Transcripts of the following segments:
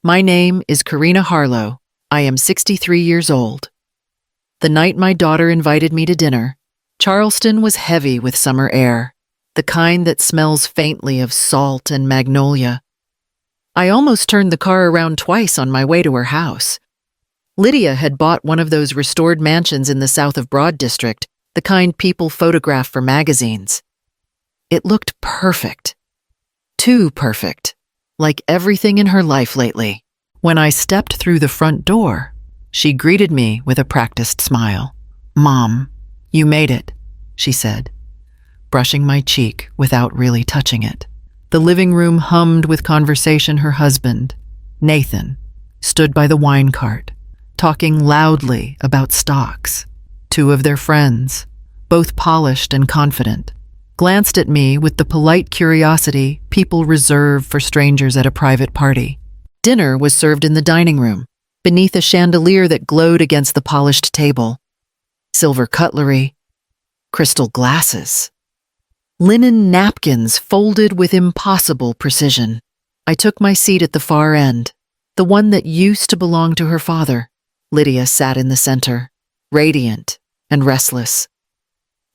My name is Karina Harlow. I am 63 years old. The night my daughter invited me to dinner, Charleston was heavy with summer air, the kind that smells faintly of salt and magnolia. I almost turned the car around twice on my way to her house. Lydia had bought one of those restored mansions in the South of Broad District, the kind people photograph for magazines. It looked perfect. Too perfect. Like everything in her life lately. When I stepped through the front door, she greeted me with a practiced smile. "Mom, you made it," she said, brushing my cheek without really touching it. The living room hummed with conversation. Her husband, Nathan, stood by the wine cart, talking loudly about stocks. Two of their friends, both polished and confident, glanced at me with the polite curiosity people reserve for strangers at a private party. Dinner was served in the dining room, beneath a chandelier that glowed against the polished table. Silver cutlery, crystal glasses, linen napkins folded with impossible precision. I took my seat at the far end, the one that used to belong to her father. Lydia sat in the center, radiant and restless.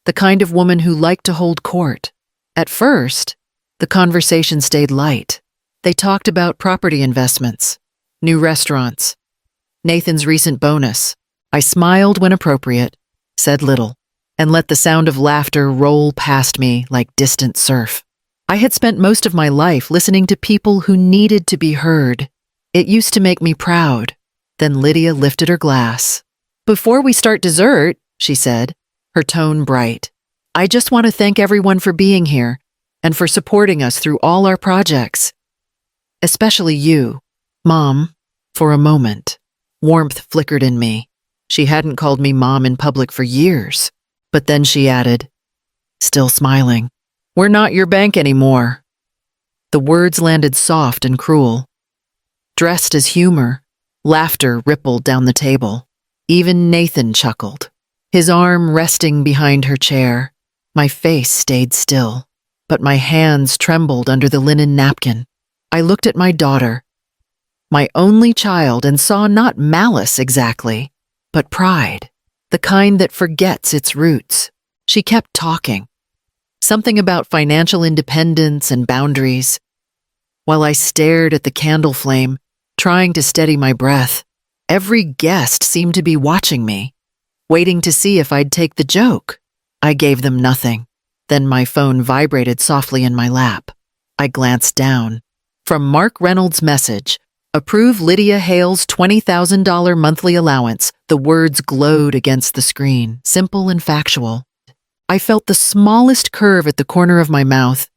The kind of woman who liked to hold court. At first, the conversation stayed light. They talked about property investments, new restaurants, Nathan's recent bonus. I smiled when appropriate, said little, and let the sound of laughter roll past me like distant surf. I had spent most of my life listening to people who needed to be heard. It used to make me proud. Then Lydia lifted her glass. "Before we start dessert," she said, her tone bright, "I just want to thank everyone for being here and for supporting us through all our projects. Especially you, Mom." For a moment, warmth flickered in me. She hadn't called me Mom in public for years. But then she added, still smiling, "We're not your bank anymore." The words landed soft and cruel. Dressed as humor, laughter rippled down the table. Even Nathan chuckled, his arm resting behind her chair. My face stayed still, but my hands trembled under the linen napkin. I looked at my daughter, my only child, and saw not malice exactly, but pride, the kind that forgets its roots. She kept talking, something about financial independence and boundaries, while I stared at the candle flame, trying to steady my breath. Every guest seemed to be watching me, waiting to see if I'd take the joke. I gave them nothing. Then my phone vibrated softly in my lap. I glanced down. From Mark Reynolds' message, "Approve Lydia Hale's $20,000 monthly allowance." The words glowed against the screen, simple and factual. I felt the smallest curve at the corner of my mouth.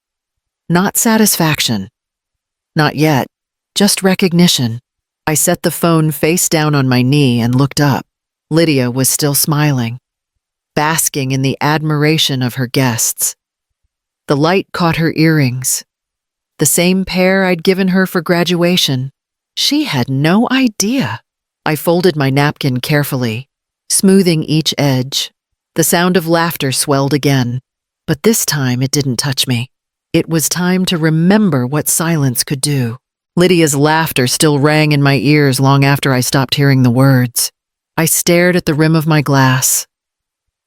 Not satisfaction. Not yet. Just recognition. I set the phone face down on my knee and looked up. Lydia was still smiling, basking in the admiration of her guests. The light caught her earrings, the same pair I'd given her for graduation. She had no idea. I folded my napkin carefully, smoothing each edge. The sound of laughter swelled again, but this time it didn't touch me. It was time to remember what silence could do. Lydia's laughter still rang in my ears long after I stopped hearing the words. I stared at the rim of my glass,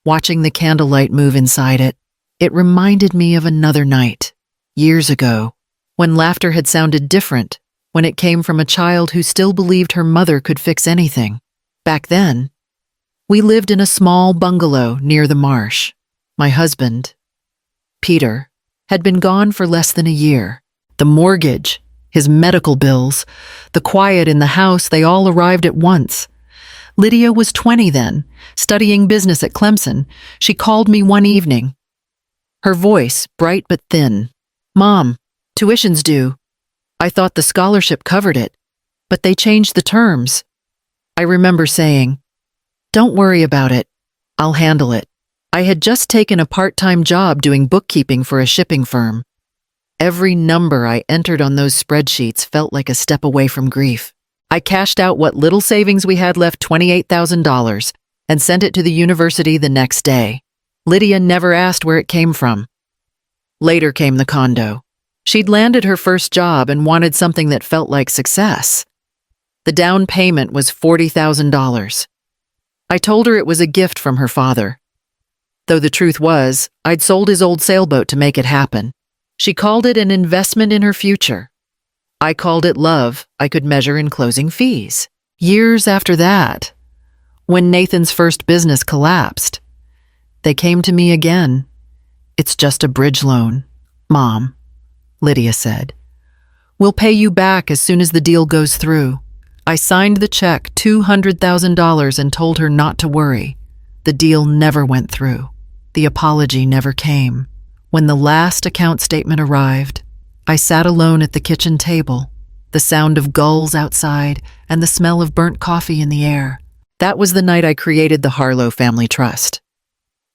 watching the candlelight move inside it. It reminded me of another night, years ago, when laughter had sounded different, when it came from a child who still believed her mother could fix anything. Back then, we lived in a small bungalow near the marsh. My husband, Peter, had been gone for less than a year. The mortgage, his medical bills, the quiet in the house, they all arrived at once. Lydia was 20 then, studying business at Clemson. She called me one evening. Her voice, bright but thin. "Mom, tuition's due. I thought the scholarship covered it, but they changed the terms." I remember saying, "Don't worry about it. I'll handle it." I had just taken a part-time job doing bookkeeping for a shipping firm. Every number I entered on those spreadsheets felt like a step away from grief. I cashed out what little savings we had left, $28,000, and sent it to the university the next day. Lydia never asked where it came from. Later came the condo. She'd landed her first job and wanted something that felt like success. The down payment was $40,000. I told her it was a gift from her father. Though the truth was, I'd sold his old sailboat to make it happen. She called it an investment in her future. I called it love I could measure in closing fees. Years after that, when Nathan's first business collapsed, they came to me again. "It's just a bridge loan, Mom," Lydia said. "We'll pay you back as soon as the deal goes through." I signed the check, $200,000, and told her not to worry. The deal never went through. The apology never came. When the last account statement arrived, I sat alone at the kitchen table, the sound of gulls outside and the smell of burnt coffee in the air. That was the night I created the Harlow Family Trust.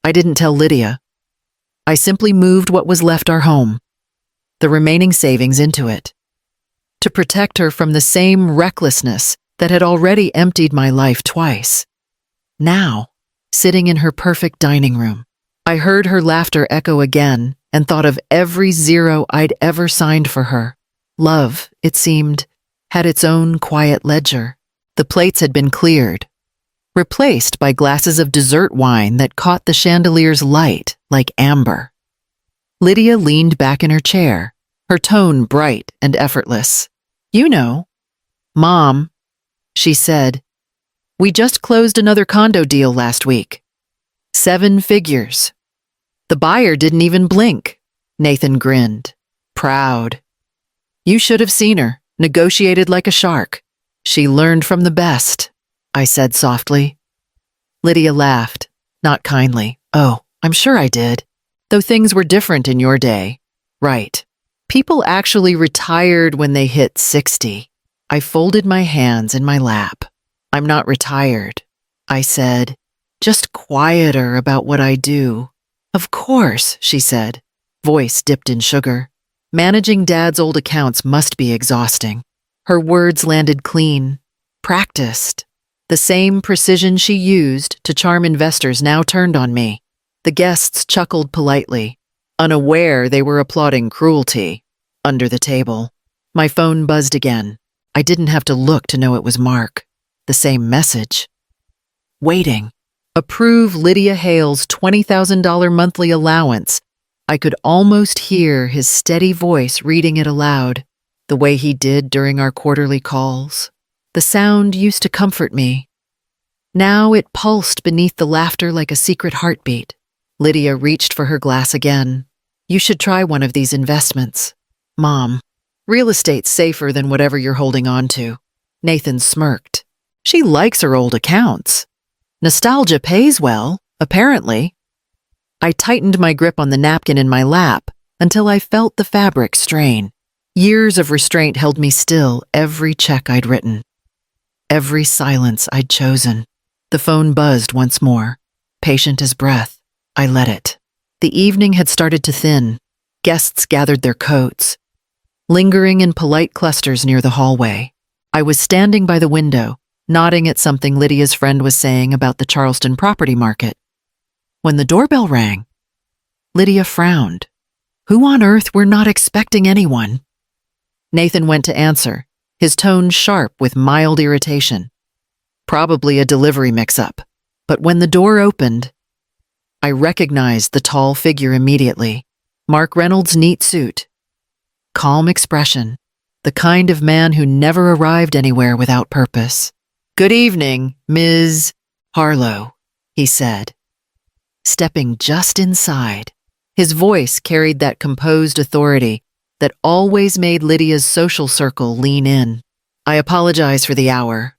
I didn't tell Lydia. I simply moved what was left our home, the remaining savings, into it, to protect her from the same recklessness that had already emptied my life twice. Now, sitting in her perfect dining room, I heard her laughter echo again and thought of every zero I'd ever signed for her. Love, it seemed, had its own quiet ledger. The plates had been cleared, replaced by glasses of dessert wine that caught the chandelier's light like amber. Lydia leaned back in her chair, her tone bright and effortless. "You know, Mom," she said, "we just closed another condo deal last week. 7 figures. The buyer didn't even blink." Nathan grinned, proud. "You should have seen her, negotiated like a shark. She learned from the best," I said softly. Lydia laughed, not kindly. "Oh, I'm sure I did. Though things were different in your day. Right. People actually retired when they hit 60. I folded my hands in my lap. "I'm not retired," I said, "just quieter about what I do." "Of course," she said, voice dipped in sugar. Managing Dad's old accounts must be exhausting. Her words landed clean, practiced. The same precision she used to charm investors now turned on me. The guests chuckled politely, unaware they were applauding cruelty. Under the table, my phone buzzed again. I didn't have to look to know it was Mark. The same message. Waiting. Approve Lydia Hale's $20,000 monthly allowance. I could almost hear his steady voice reading it aloud, the way he did during our quarterly calls. The sound used to comfort me. Now it pulsed beneath the laughter like a secret heartbeat. Lydia reached for her glass again. "You should try one of these investments, Mom. Real estate's safer than whatever you're holding on to." Nathan smirked. "She likes her old accounts. Nostalgia pays well, apparently." I tightened my grip on the napkin in my lap until I felt the fabric strain. Years of restraint held me still, every check I'd written, every silence I'd chosen. The phone buzzed once more. Patient as breath, I let it. The evening had started to thin. Guests gathered their coats, lingering in polite clusters near the hallway. I was standing by the window, nodding at something Lydia's friend was saying about the Charleston property market. When the doorbell rang, Lydia frowned. Who on earth were not expecting anyone? Nathan went to answer, his tone sharp with mild irritation. Probably a delivery mix-up. But when the door opened, I recognized the tall figure immediately. Mark Reynolds' neat suit. Calm expression. The kind of man who never arrived anywhere without purpose. "Good evening, Ms. Harlow," he said, stepping just inside. His voice carried that composed authority that always made Lydia's social circle lean in. "I apologize for the hour.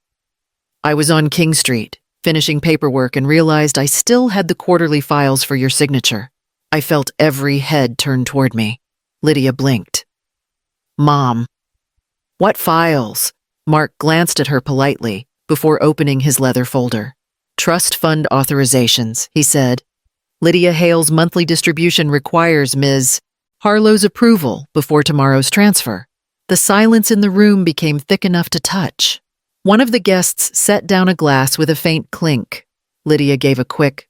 I was on King Street, finishing paperwork, and realized I still had the quarterly files for your signature." I felt every head turn toward me. Lydia blinked. "Mom." "What files?" Mark glanced at her politely before opening his leather folder. "Trust fund authorizations," he said. "Lydia Hale's monthly distribution requires Ms. Harlow's approval before tomorrow's transfer." The silence in the room became thick enough to touch. One of the guests set down a glass with a faint clink. Lydia gave a quick,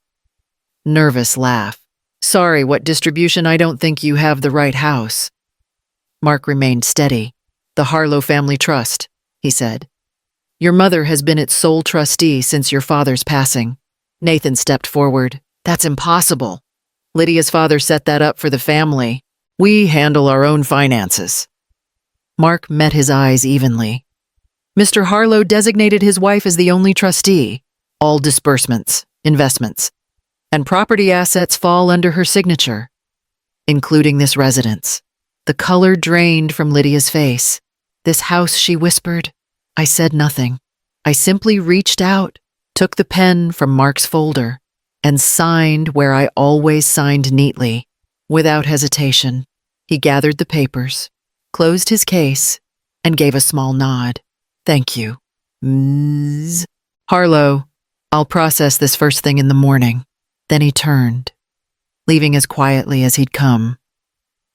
nervous laugh. "Sorry, what distribution? I don't think you have the right house." Mark remained steady. "The Harlow Family Trust," he said. Your mother has been its sole trustee since your father's passing. Nathan stepped forward. That's impossible. Lydia's father set that up for the family. We handle our own finances. Mark met his eyes evenly. Mr. Harlow designated his wife as the only trustee. All disbursements, investments, and property assets fall under her signature, including this residence. The color drained from Lydia's face. This house, she whispered. I said nothing. I simply reached out, took the pen from Mark's folder, and signed where I always signed neatly, without hesitation. He gathered the papers, closed his case, and gave a small nod. Thank you, Ms. Harlow. I'll process this first thing in the morning. Then he turned, leaving as quietly as he'd come.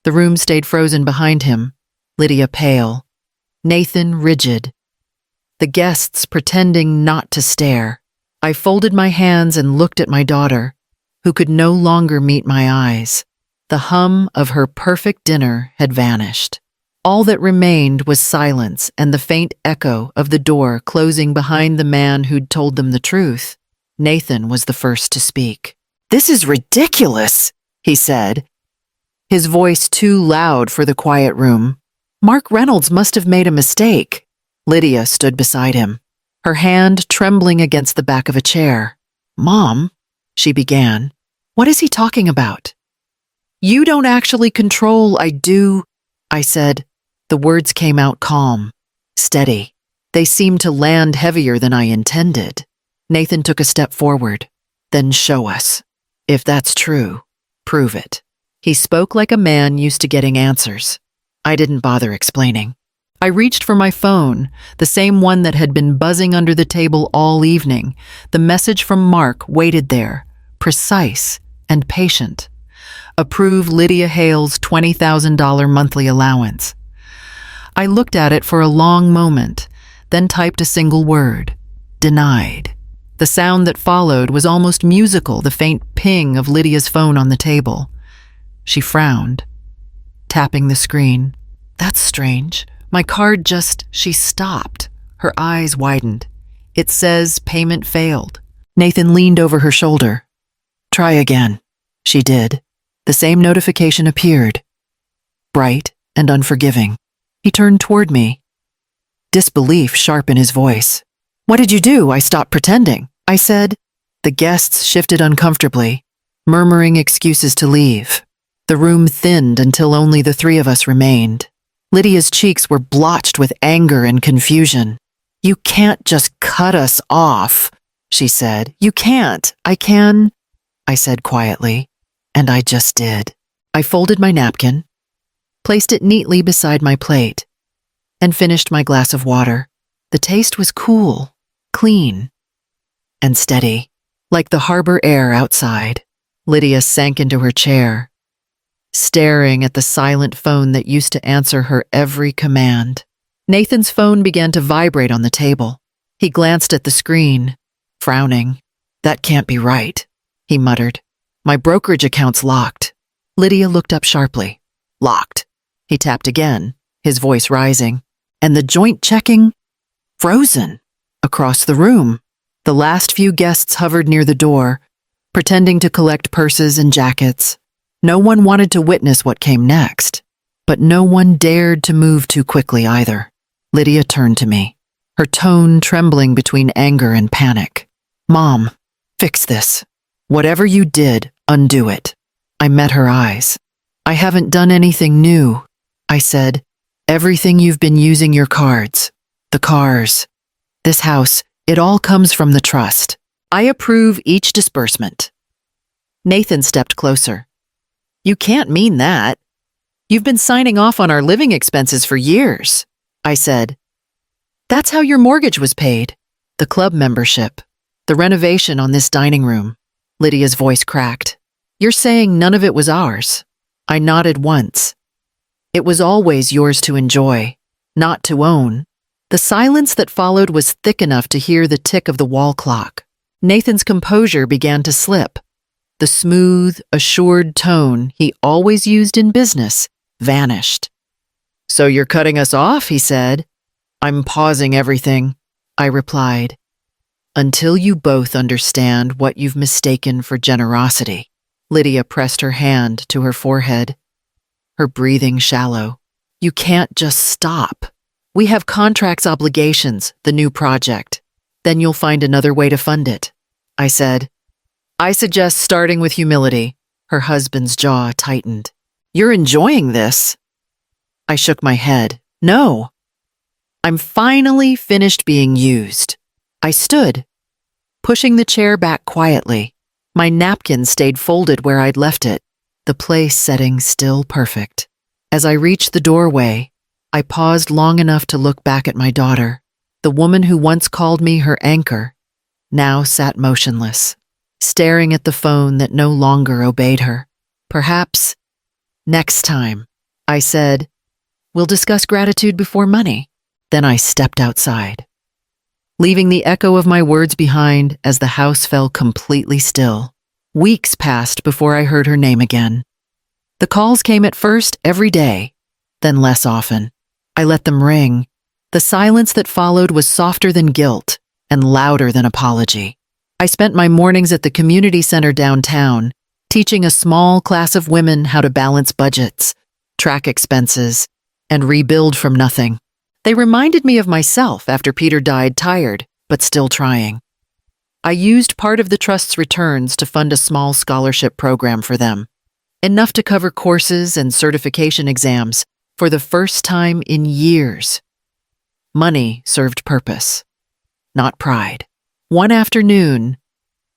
The room stayed frozen behind him, Lydia pale, Nathan rigid, the guests pretending not to stare. I folded my hands and looked at my daughter, who could no longer meet my eyes. The hum of her perfect dinner had vanished. All that remained was silence and the faint echo of the door closing behind the man who'd told them the truth. Nathan was the first to speak. "This is ridiculous," he said, his voice too loud for the quiet room. Mark Reynolds must have made a mistake. Lydia stood beside him, her hand trembling against the back of a chair. "Mom," she began, "what is he talking about?" "You don't actually control, I do," I said. The words came out calm, steady. They seemed to land heavier than I intended. Nathan took a step forward. "Then show us. If that's true, prove it." He spoke like a man used to getting answers. I didn't bother explaining. I reached for my phone, the same one that had been buzzing under the table all evening. The message from Mark waited there, precise and patient. Approve Lydia Hale's $20,000 monthly allowance. I looked at it for a long moment, then typed a single word: denied. The sound that followed was almost musical, the faint ping of Lydia's phone on the table. She frowned, tapping the screen. "That's strange. My card just..." She stopped. Her eyes widened. "It says payment failed." Nathan leaned over her shoulder. "Try again." She did. The same notification appeared, bright and unforgiving. He turned toward me, disbelief sharp in his voice. "What did you do?" I stopped pretending. I said. The guests shifted uncomfortably, murmuring excuses to leave. The room thinned until only the three of us remained. Lydia's cheeks were blotched with anger and confusion. "You can't just cut us off," she said. "You can't. I can," I said quietly, and I just did. I folded my napkin, placed it neatly beside my plate, and finished my glass of water. The taste was cool, clean, and steady, like the harbor air outside. Lydia sank into her chair, staring at the silent phone that used to answer her every command. Nathan's phone began to vibrate on the table. He glanced at the screen, frowning. "That can't be right," he muttered. "My brokerage account's locked." Lydia looked up sharply. "Locked." He tapped again, his voice rising. "And the joint checking? Frozen." Across the room, the last few guests hovered near the door, pretending to collect purses and jackets. No one wanted to witness what came next, but no one dared to move too quickly either. Lydia turned to me, her tone trembling between anger and panic. "Mom, fix this. Whatever you did, undo it." I met her eyes. "I haven't done anything new," I said. "Everything you've been using your cards, the cars, this house, it all comes from the trust. I approve each disbursement." Nathan stepped closer. "You can't mean that. You've been signing off on our living expenses for years," I said. "That's how your mortgage was paid. The club membership, the renovation on this dining room." Lydia's voice cracked. "You're saying none of it was ours?" I nodded once. "It was always yours to enjoy, not to own." The silence that followed was thick enough to hear the tick of the wall clock. Nathan's composure began to slip. The smooth, assured tone he always used in business vanished. "So you're cutting us off?" he said. "I'm pausing everything." I replied. Until you both understand what you've mistaken for generosity. Lydia pressed her hand to her forehead, her breathing shallow. You can't just stop. We have contracts obligations, the new project. Then you'll find another way to fund it. I said. I suggest starting with humility. Her husband's jaw tightened. You're enjoying this? I shook my head. No. I'm finally finished being used. I stood, pushing the chair back quietly. My napkin stayed folded where I'd left it, the place setting still perfect. As I reached the doorway, I paused long enough to look back at my daughter. The woman who once called me her anchor now sat motionless, staring at the phone that no longer obeyed her. Perhaps next time, I said, we'll discuss gratitude before money. Then I stepped outside, leaving the echo of my words behind as the house fell completely still. Weeks passed before I heard her name again. The calls came at first every day, then less often. I let them ring. The silence that followed was softer than guilt and louder than apology. I spent my mornings at the community center downtown, teaching a small class of women how to balance budgets, track expenses, and rebuild from nothing. They reminded me of myself after Peter died, tired, but still trying. I used part of the trust's returns to fund a small scholarship program for them, enough to cover courses and certification exams for the first time in years. Money served purpose, not pride. One afternoon,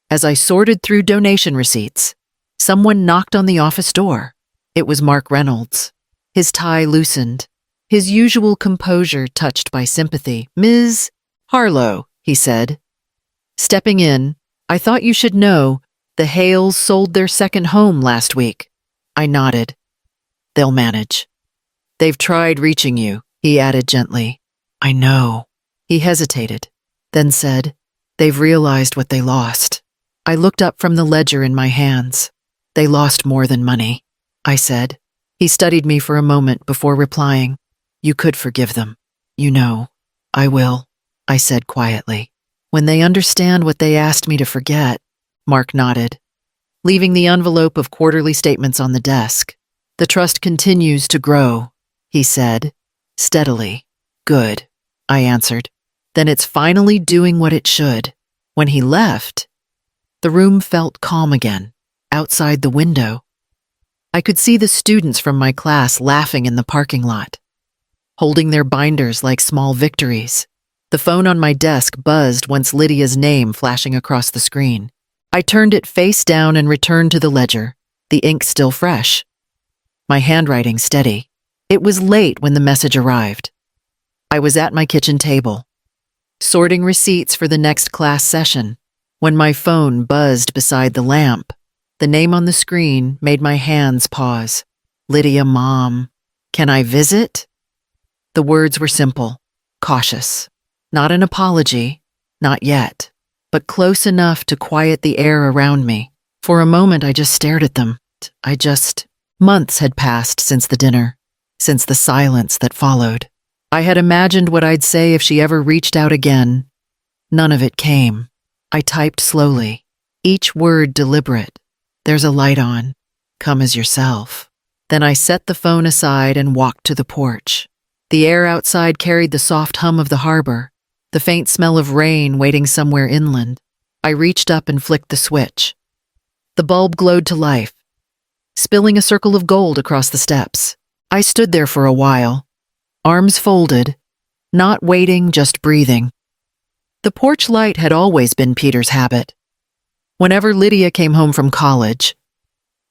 as I sorted through donation receipts, someone knocked on the office door. It was Mark Reynolds. His tie loosened, his usual composure touched by sympathy. Ms. Harlow, he said. Stepping in, I thought you should know the Hales sold their second home last week. I nodded. They'll manage. They've tried reaching you, he added gently. I know. He hesitated, then said, they've realized what they lost. I looked up from the ledger in my hands. They lost more than money, I said. He studied me for a moment before replying. You could forgive them. You know, I will, I said quietly. When they understand what they asked me to forget, Mark nodded, leaving the envelope of quarterly statements on the desk. The trust continues to grow, he said, steadily. Good, I answered. Then it's finally doing what it should. When he left, the room felt calm again. Outside the window, I could see the students from my class laughing in the parking lot, holding their binders like small victories. The phone on my desk buzzed once Lydia's name flashing across the screen. I turned it face down and returned to the ledger, the ink still fresh, my handwriting steady. It was late when the message arrived. I was at my kitchen table, sorting receipts for the next class session, when my phone buzzed beside the lamp. The name on the screen made my hands pause. Lydia, Mom, can I visit? The words were simple, cautious. Not an apology, not yet, but close enough to quiet the air around me. For a moment, I just stared at them. Months had passed since the dinner, since the silence that followed. I had imagined what I'd say if she ever reached out again. None of it came. I typed slowly, each word deliberate. There's a light on. Come as yourself. Then I set the phone aside and walked to the porch. The air outside carried the soft hum of the harbor, the faint smell of rain waiting somewhere inland. I reached up and flicked the switch. The bulb glowed to life, spilling a circle of gold across the steps. I stood there for a while, arms folded, not waiting, just breathing. The porch light had always been Peter's habit. Whenever Lydia came home from college,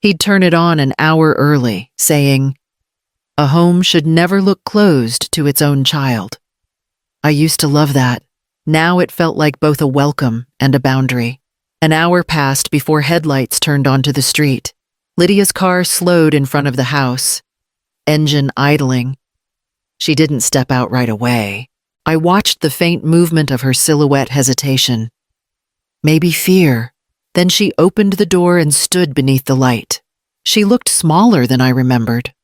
he'd turn it on an hour early, saying, "A home should never look closed to its own child." I used to love that. Now it felt like both a welcome and a boundary. An hour passed before headlights turned onto the street. Lydia's car slowed in front of the house, engine idling. She didn't step out right away. I watched the faint movement of her silhouette hesitation. Maybe fear. Then she opened the door and stood beneath the light. She looked smaller than I remembered.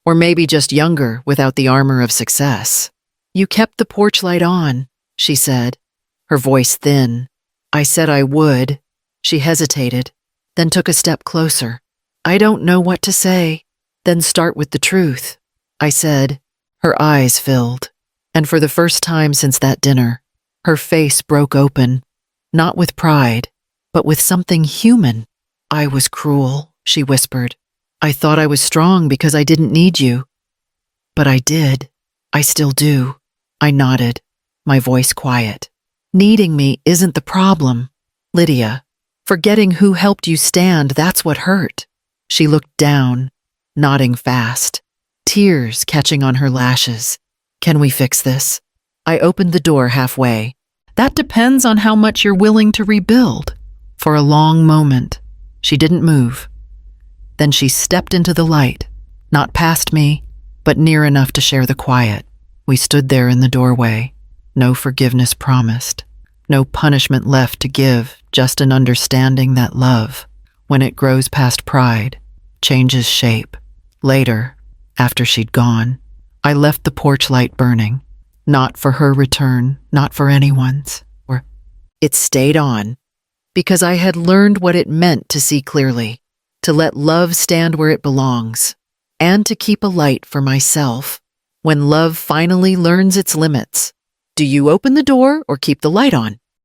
Or maybe just younger without the armor of success. You kept the porch light on, she said, her voice thin. I said I would. She hesitated, then took a step closer. I don't know what to say. Then start with the truth, I said. Her eyes filled, and for the first time since that dinner, her face broke open, not with pride, but with something human. I was cruel, she whispered. I thought I was strong because I didn't need you. But I did. I still do. I nodded, my voice quiet. Needing me isn't the problem, Lydia. Forgetting who helped you stand, that's what hurt. She looked down, nodding fast, tears catching on her lashes. Can we fix this? I opened the door halfway. That depends on how much you're willing to rebuild. For a long moment, she didn't move. Then she stepped into the light, not past me, but near enough to share the quiet. We stood there in the doorway, no forgiveness promised, no punishment left to give, just an understanding that love, when it grows past pride, changes shape. Later, after she'd gone, I left the porch light burning, not for her return, not for anyone's. It stayed on, because I had learned what it meant to see clearly, to let love stand where it belongs, and to keep a light for myself. When love finally learns its limits, do you open the door or keep the light on?